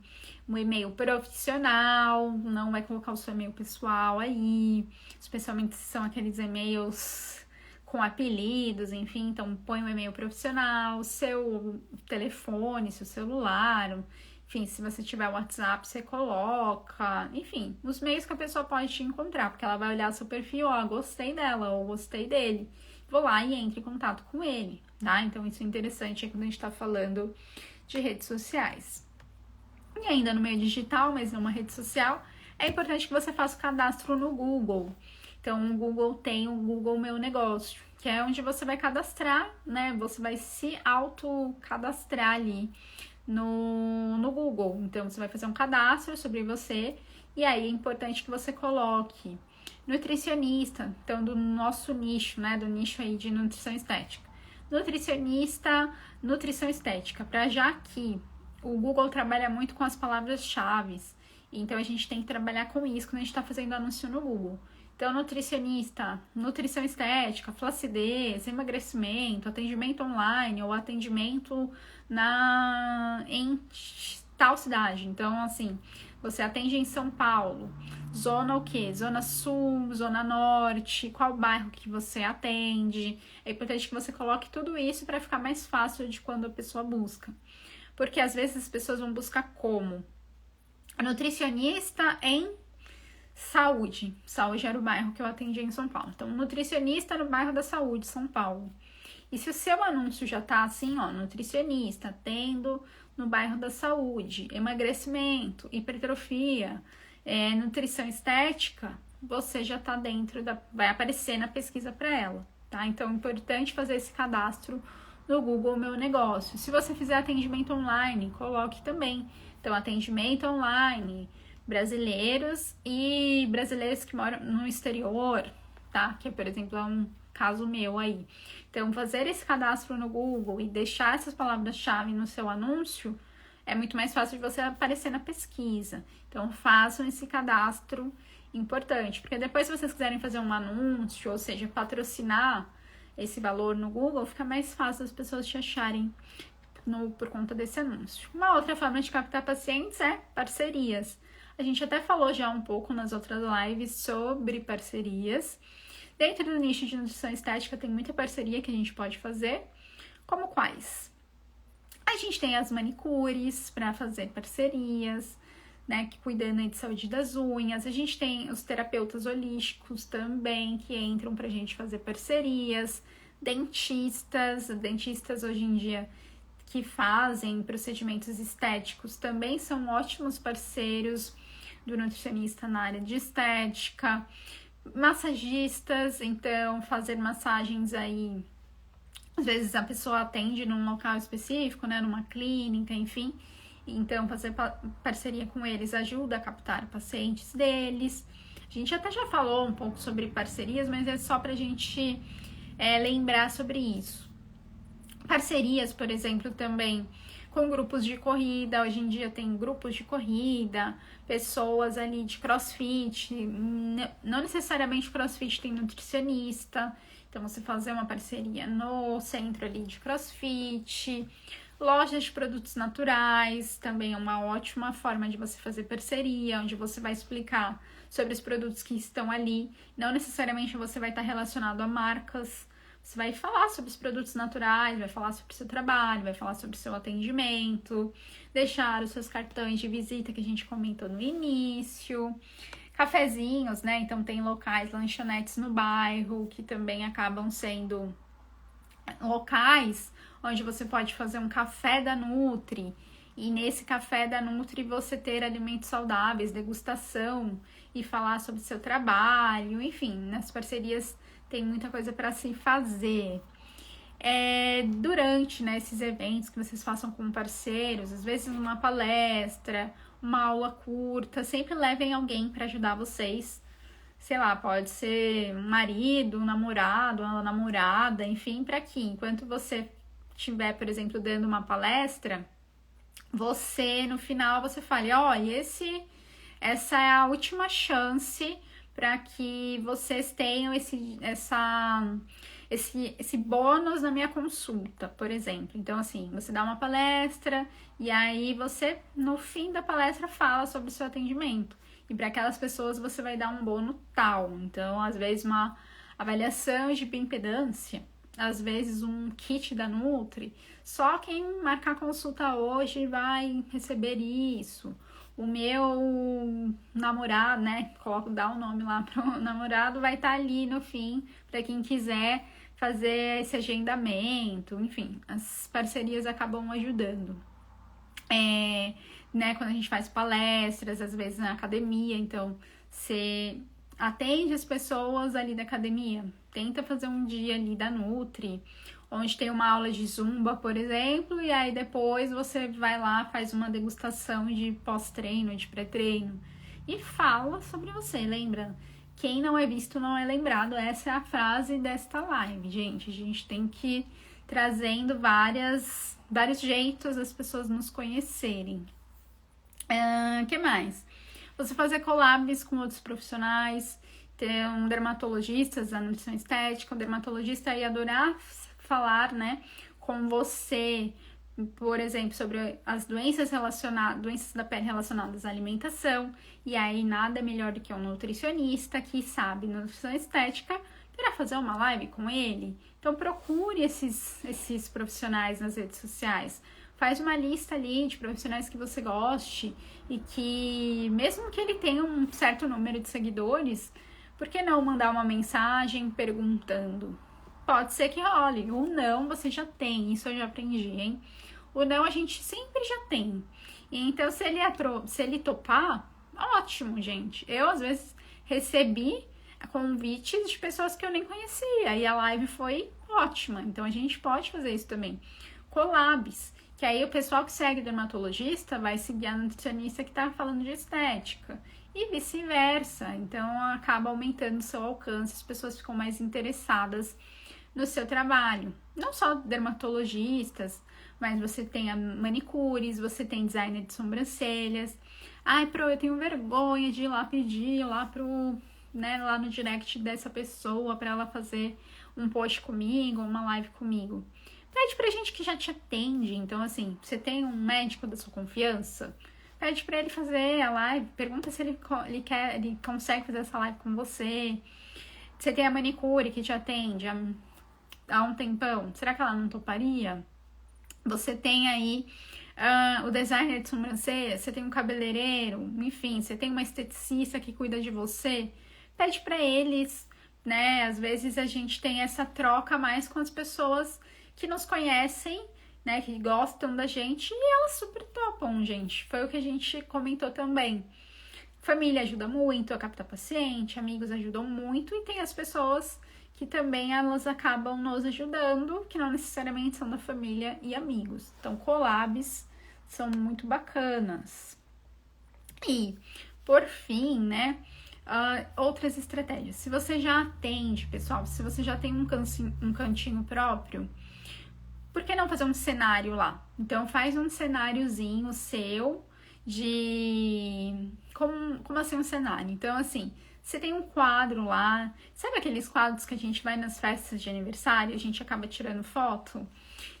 um e-mail profissional, não vai colocar o seu e-mail pessoal aí, especialmente se são aqueles e-mails com apelidos, enfim, então põe um e-mail profissional, seu telefone, seu celular, enfim, se você tiver WhatsApp, você coloca, enfim, os meios que a pessoa pode te encontrar, porque ela vai olhar seu perfil, ó, gostei dela ou gostei dele, vou lá e entre em contato com ele, tá? Então isso é interessante quando a gente tá falando de redes sociais. E ainda no meio digital, mas numa rede social, é importante que você faça o cadastro no Google. Então, o Google tem o Google Meu Negócio, que é onde você vai cadastrar, né? Você vai se auto-cadastrar ali no Google. Então, você vai fazer um cadastro sobre você e aí é importante que você coloque nutricionista, então do nosso nicho, né? Do nicho aí de nutrição estética. Nutricionista, nutrição estética, para já que o Google trabalha muito com as palavras-chave, então a gente tem que trabalhar com isso quando a gente está fazendo anúncio no Google. Então, nutricionista, nutrição estética, flacidez, emagrecimento, atendimento online ou atendimento em tal cidade. Então, assim, você atende em São Paulo, zona o quê? Zona Sul, Zona Norte, qual bairro que você atende. É importante que você coloque tudo isso para ficar mais fácil de quando a pessoa busca. Porque às vezes as pessoas vão buscar como? Nutricionista em Saúde. Saúde era o bairro que eu atendia em São Paulo. Então, nutricionista no bairro da Saúde, São Paulo. E se o seu anúncio já tá assim, ó, nutricionista, atendo no bairro da Saúde, emagrecimento, hipertrofia, nutrição estética, você já tá dentro vai aparecer na pesquisa para ela, tá? Então, é importante fazer esse cadastro no Google Meu Negócio. Se você fizer atendimento online, coloque também. Então, atendimento online, brasileiros e brasileiros que moram no exterior, tá? Que, por exemplo, é um caso meu aí. Então, fazer esse cadastro no Google e deixar essas palavras-chave no seu anúncio é muito mais fácil de você aparecer na pesquisa. Então, façam esse cadastro importante, porque depois, se vocês quiserem fazer um anúncio, ou seja, patrocinar esse valor no Google, fica mais fácil as pessoas te acharem por conta desse anúncio. Uma outra forma de captar pacientes é parcerias. A gente até falou já um pouco nas outras lives sobre parcerias. Dentro do nicho de nutrição estética tem muita parceria que a gente pode fazer. Como quais? A gente tem as manicures para fazer parcerias, né, que cuidando de saúde das unhas. A gente tem os terapeutas holísticos também, que entram pra gente fazer parcerias. Dentistas hoje em dia que fazem procedimentos estéticos também são ótimos parceiros do nutricionista na área de estética. Massagistas, então, fazer massagens aí, às vezes a pessoa atende num local específico, né, numa clínica, enfim, então fazer parceria com eles ajuda a captar pacientes deles. A gente até já falou um pouco sobre parcerias, mas é só pra gente lembrar sobre isso. Parcerias, por exemplo, também com grupos de corrida. Hoje em dia tem grupos de corrida, pessoas ali de crossfit, não necessariamente crossfit tem nutricionista, então você fazer uma parceria no centro ali de crossfit. Lojas de produtos naturais também é uma ótima forma de você fazer parceria, onde você vai explicar sobre os produtos que estão ali. Não necessariamente você vai estar relacionado a marcas, Você vai falar sobre os produtos naturais, vai falar sobre o seu trabalho, vai falar sobre o seu atendimento, deixar os seus cartões de visita que a gente comentou no início, cafezinhos, né? Então tem locais, lanchonetes no bairro que também acabam sendo locais onde você pode fazer um café da Nutri. E nesse café da Nutri você ter alimentos saudáveis, degustação e falar sobre o seu trabalho, enfim, nas parcerias tem muita coisa para se fazer. Durante, né, esses eventos que vocês façam com parceiros, às vezes uma palestra, uma aula curta, sempre levem alguém para ajudar vocês. Sei lá, pode ser um marido, um namorado, uma namorada, enfim, para que enquanto você estiver, por exemplo, dando uma palestra, você no final você fale, olha, essa é a última chance para que vocês tenham esse bônus na minha consulta, por exemplo. Então, assim, você dá uma palestra e aí você, no fim da palestra, fala sobre o seu atendimento. E para aquelas pessoas você vai dar um bônus tal. Então, às vezes, uma avaliação de bioimpedância, às vezes um kit da Nutri. Só quem marcar consulta hoje vai receber isso. O meu namorado, né? Dá o nome lá pro namorado, vai estar ali no fim para quem quiser fazer esse agendamento. Enfim, as parcerias acabam ajudando. Né, quando a gente faz palestras, às vezes na academia, então você atende as pessoas ali da academia, tenta fazer um dia ali da Nutri, onde tem uma aula de Zumba, por exemplo, e aí depois você vai lá, faz uma degustação de pós-treino, de pré-treino, e fala sobre você, lembra? Quem não é visto não é lembrado, essa é a frase desta live, gente. A gente tem que ir trazendo vários jeitos das pessoas nos conhecerem. Que mais? Você fazer collabs com outros profissionais, ter um dermatologista da nutrição estética, um dermatologista ia adorar falar, né, com você, por exemplo, sobre as doenças da pele relacionadas à alimentação, e aí nada melhor do que um nutricionista que sabe nutrição estética para fazer uma live com ele. Então procure esses profissionais nas redes sociais. Faz uma lista ali de profissionais que você goste e que, mesmo que ele tenha um certo número de seguidores, por que não mandar uma mensagem perguntando? Pode ser que role. O não você já tem, isso eu já aprendi, hein? O não a gente sempre já tem. Então, se ele topar, ótimo, gente. Eu, às vezes, recebi convites de pessoas que eu nem conhecia e a live foi ótima. Então, a gente pode fazer isso também. Collabs. Que aí o pessoal que segue o dermatologista vai seguir a nutricionista que tá falando de estética. E vice-versa. Então, acaba aumentando o seu alcance, as pessoas ficam mais interessadas no seu trabalho. Não só dermatologistas, mas você tem manicures, você tem designer de sobrancelhas. Ai, eu tenho vergonha de ir lá pedir lá no direct dessa pessoa para ela fazer um post comigo, uma live comigo. Pede pra gente que já te atende. Então, assim, você tem um médico da sua confiança, pede pra ele fazer a live, pergunta se ele consegue fazer essa live com você. Você tem a manicure que te atende há um tempão, será que ela não toparia? Você tem aí o designer de sobrancelha, você tem um cabeleireiro, enfim, você tem uma esteticista que cuida de você, pede pra eles, né? Às vezes a gente tem essa troca mais com as pessoas que nos conhecem, né, que gostam da gente, e elas super topam, gente. Foi o que a gente comentou também. Família ajuda muito a captar paciente, amigos ajudam muito, e tem as pessoas que também elas acabam nos ajudando, que não necessariamente são da família e amigos. Então, collabs são muito bacanas. E, por fim, né, outras estratégias. Se você já atende, pessoal, se você já tem um cantinho próprio, por que não fazer um cenário lá? Então, faz um cenáriozinho seu de... Como assim um cenário? Então, assim, você tem um quadro lá. Sabe aqueles quadros que a gente vai nas festas de aniversário? A gente acaba tirando foto?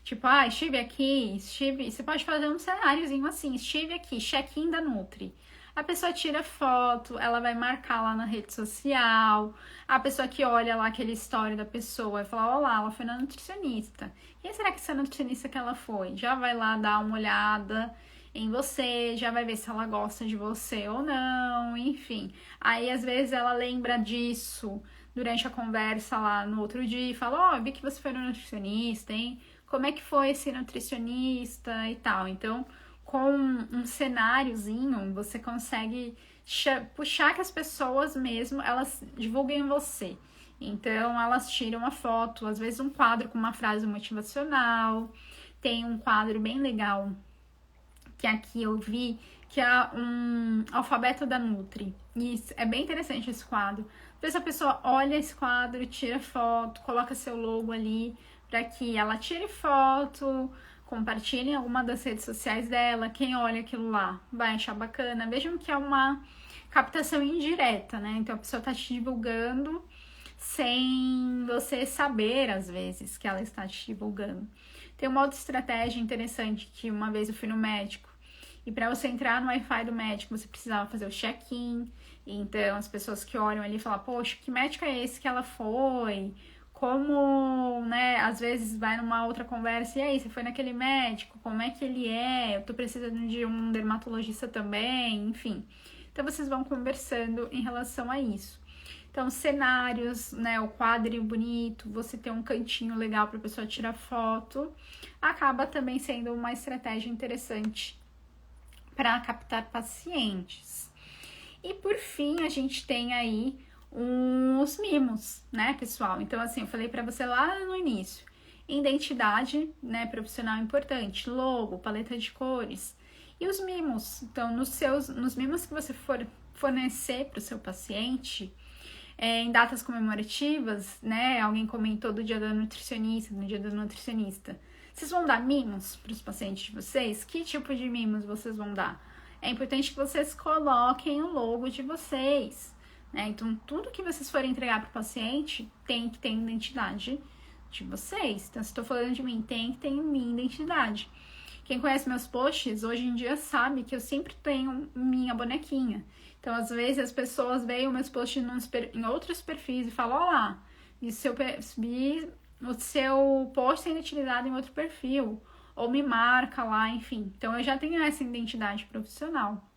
Tipo, estive aqui, Você pode fazer um cenáriozinho assim. Estive aqui, check-in da Nutri. A pessoa tira foto, ela vai marcar lá na rede social, a pessoa que olha lá aquele story da pessoa vai falar, olá, ela foi na nutricionista. Quem será que essa nutricionista que ela foi? Já vai lá dar uma olhada em você, já vai ver se ela gosta de você ou não, enfim. Aí, às vezes, ela lembra disso durante a conversa lá no outro dia e fala, ó, vi que você foi no nutricionista, hein? Como é que foi esse nutricionista e tal. Então, com um cenáriozinho, você consegue puxar que as pessoas mesmo, elas divulguem você. Então, elas tiram uma foto, às vezes um quadro com uma frase motivacional. Tem um quadro bem legal que aqui eu vi, que é um alfabeto da Nutri. E é bem interessante esse quadro. Às vezes a pessoa olha esse quadro, tira foto, coloca seu logo ali, para que ela tire foto, compartilhe em alguma das redes sociais dela. Quem olha aquilo lá vai achar bacana. Vejam que é uma captação indireta, né? Então a pessoa está te divulgando sem você saber, às vezes, que ela está te divulgando. Tem uma outra estratégia interessante que uma vez eu fui no médico e para você entrar no Wi-Fi do médico você precisava fazer o check-in. Então as pessoas que olham ali falam, poxa, que médico é esse que ela foi? Como, né, às vezes vai numa outra conversa, e aí, você foi naquele médico, como é que ele é? Eu tô precisando de um dermatologista também, enfim. Então vocês vão conversando em relação a isso. Então, cenários, né, o quadro bonito, você ter um cantinho legal para a pessoa tirar foto, acaba também sendo uma estratégia interessante para captar pacientes. E por fim, a gente tem aí os mimos, né, pessoal? Então, assim, eu falei para você lá no início, identidade, né, profissional importante, logo, paleta de cores. E os mimos, então, nos mimos que você for fornecer para o seu paciente, em datas comemorativas, né? Alguém comentou do dia da nutricionista, no dia do nutricionista. Vocês vão dar mimos para os pacientes de vocês? Que tipo de mimos vocês vão dar? É importante que vocês coloquem o logo de vocês, né? Então, tudo que vocês forem entregar para o paciente tem que ter identidade de vocês. Então, se estou falando de mim, tem que ter minha identidade. Quem conhece meus posts, hoje em dia sabe que eu sempre tenho minha bonequinha. Então, às vezes, as pessoas veem meus posts em outros perfis e falam, olá, vi o seu post sendo utilizado em outro perfil, ou me marca lá, enfim. Então, eu já tenho essa identidade profissional.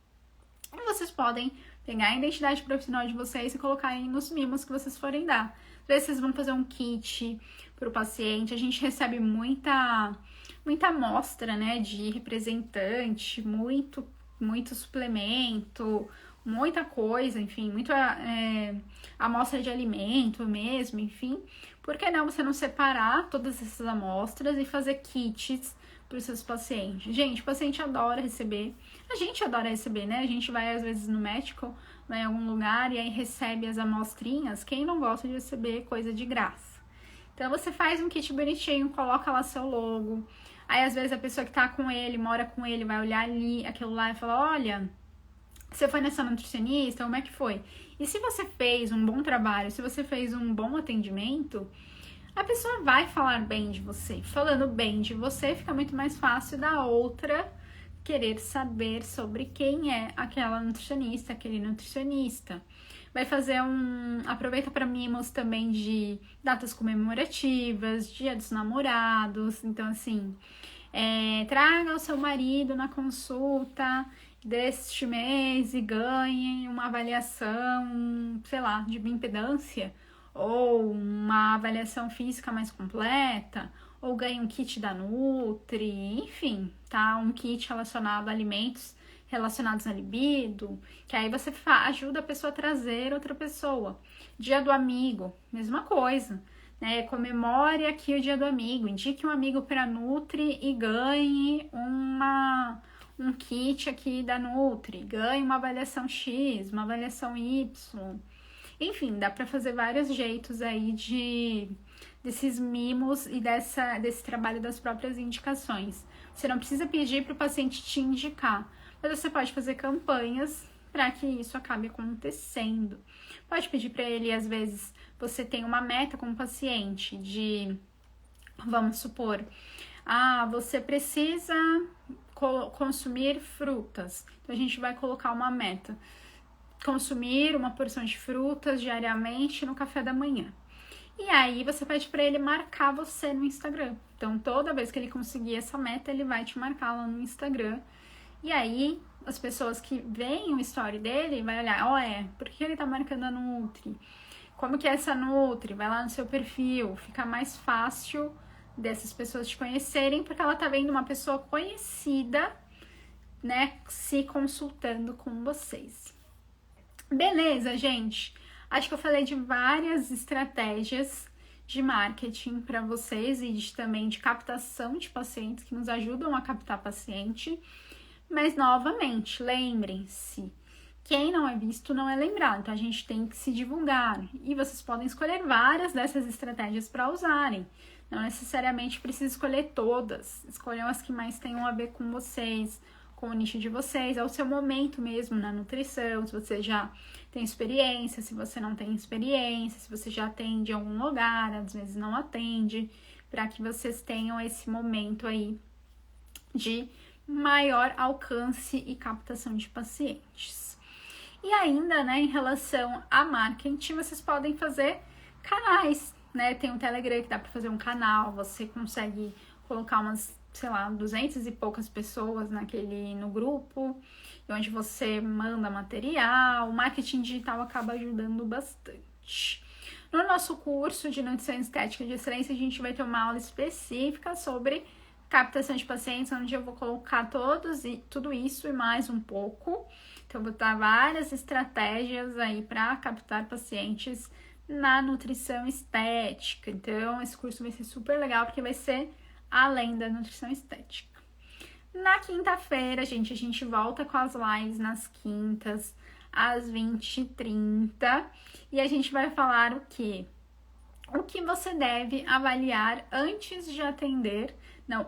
E vocês podem pegar a identidade profissional de vocês e colocar aí nos mimos que vocês forem dar. Às vezes, vocês vão fazer um kit para o paciente, a gente recebe muita amostra, né, de representante, muito suplemento, muita coisa, enfim, muita amostra de alimento mesmo, enfim. Por que não você não separar todas essas amostras e fazer kits para os seus pacientes? Gente, o paciente adora receber, a gente adora receber, né? A gente vai às vezes no médico, vai em algum lugar e aí recebe as amostrinhas. Quem não gosta de receber coisa de graça? Então você faz um kit bonitinho, coloca lá seu logo. Aí às vezes a pessoa que tá com ele, mora com ele, vai olhar ali aquilo lá e falar, olha, você foi nessa nutricionista, como é que foi? E se você fez um bom trabalho, se você fez um bom atendimento, a pessoa vai falar bem de você. Falando bem de você, fica muito mais fácil da outra querer saber sobre quem é aquela nutricionista, aquele nutricionista. Vai fazer aproveita para mimos também de datas comemorativas, Dia dos Namorados. Então, assim, traga o seu marido na consulta deste mês e ganhe uma avaliação, sei lá, de bioimpedância, ou uma avaliação física mais completa, ou ganhe um kit da Nutri, enfim, tá? Um kit relacionado a alimentos relacionados à libido, que aí você ajuda a pessoa a trazer outra pessoa. Dia do amigo, mesma coisa, né? Comemore aqui o dia do amigo, indique um amigo para a Nutri e ganhe um kit aqui da Nutri, ganhe uma avaliação X, uma avaliação Y. Enfim, dá para fazer vários jeitos aí desses mimos e desse trabalho das próprias indicações. Você não precisa pedir para o paciente te indicar, mas você pode fazer campanhas para que isso acabe acontecendo. Pode pedir para ele, às vezes, você tem uma meta com o paciente de, vamos supor, você precisa consumir frutas. Então, a gente vai colocar uma meta. Consumir uma porção de frutas diariamente no café da manhã. E aí, você pede para ele marcar você no Instagram. Então, toda vez que ele conseguir essa meta, ele vai te marcar lá no Instagram. E aí, as pessoas que veem o story dele, vai olhar, por que ele tá marcando a Nutri? Como que é essa Nutri? Vai lá no seu perfil, fica mais fácil dessas pessoas te conhecerem, porque ela tá vendo uma pessoa conhecida, né, se consultando com vocês. Beleza, gente? Acho que eu falei de várias estratégias de marketing para vocês e também de captação de pacientes que nos ajudam a captar paciente. Mas, novamente, lembrem-se, quem não é visto não é lembrado. Então, a gente tem que se divulgar. E vocês podem escolher várias dessas estratégias para usarem. Não necessariamente precisa escolher todas. Escolham as que mais tenham a ver com vocês, com o nicho de vocês, ao seu momento mesmo na nutrição, se você já tem experiência, se você não tem experiência, se você já atende em algum lugar, às vezes não atende, para que vocês tenham esse momento aí de maior alcance e captação de pacientes. E ainda, né, em relação a marketing, vocês podem fazer canais, né? Tem um Telegram que dá para fazer um canal, você consegue colocar umas, sei lá, 200 e poucas pessoas no grupo, onde você manda material. O marketing digital acaba ajudando bastante. No nosso curso de Nutrição Estética de Excelência, a gente vai ter uma aula específica sobre captação de pacientes, onde eu vou colocar tudo isso e mais um pouco. Então, eu vou dar várias estratégias aí para captar pacientes na nutrição estética. Então, esse curso vai ser super legal, porque vai ser além da nutrição estética. Na quinta-feira, gente, a gente volta com as lives nas quintas, às 20h30. E a gente vai falar o quê? O que você deve avaliar antes de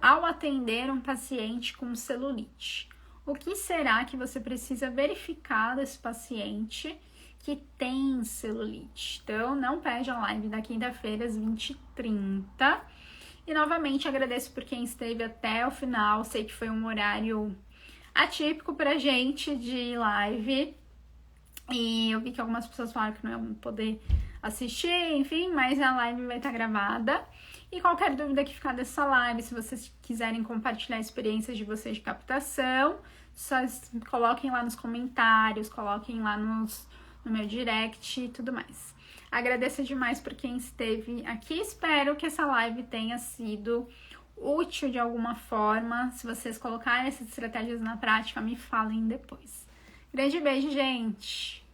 ao atender um paciente com celulite. O que será que você precisa verificar desse paciente que tem celulite? Então, não perde a live da quinta-feira, às 20h30. E, novamente, agradeço por quem esteve até o final. Sei que foi um horário atípico pra gente de live. E eu vi que algumas pessoas falaram que não iam poder assistir, enfim, mas a live vai estar gravada. E qualquer dúvida que ficar dessa live, se vocês quiserem compartilhar experiências de vocês de captação, só coloquem lá nos comentários, coloquem lá no meu direct e tudo mais. Agradeço demais por quem esteve aqui. Espero que essa live tenha sido útil de alguma forma. Se vocês colocarem essas estratégias na prática, me falem depois. Grande beijo, gente!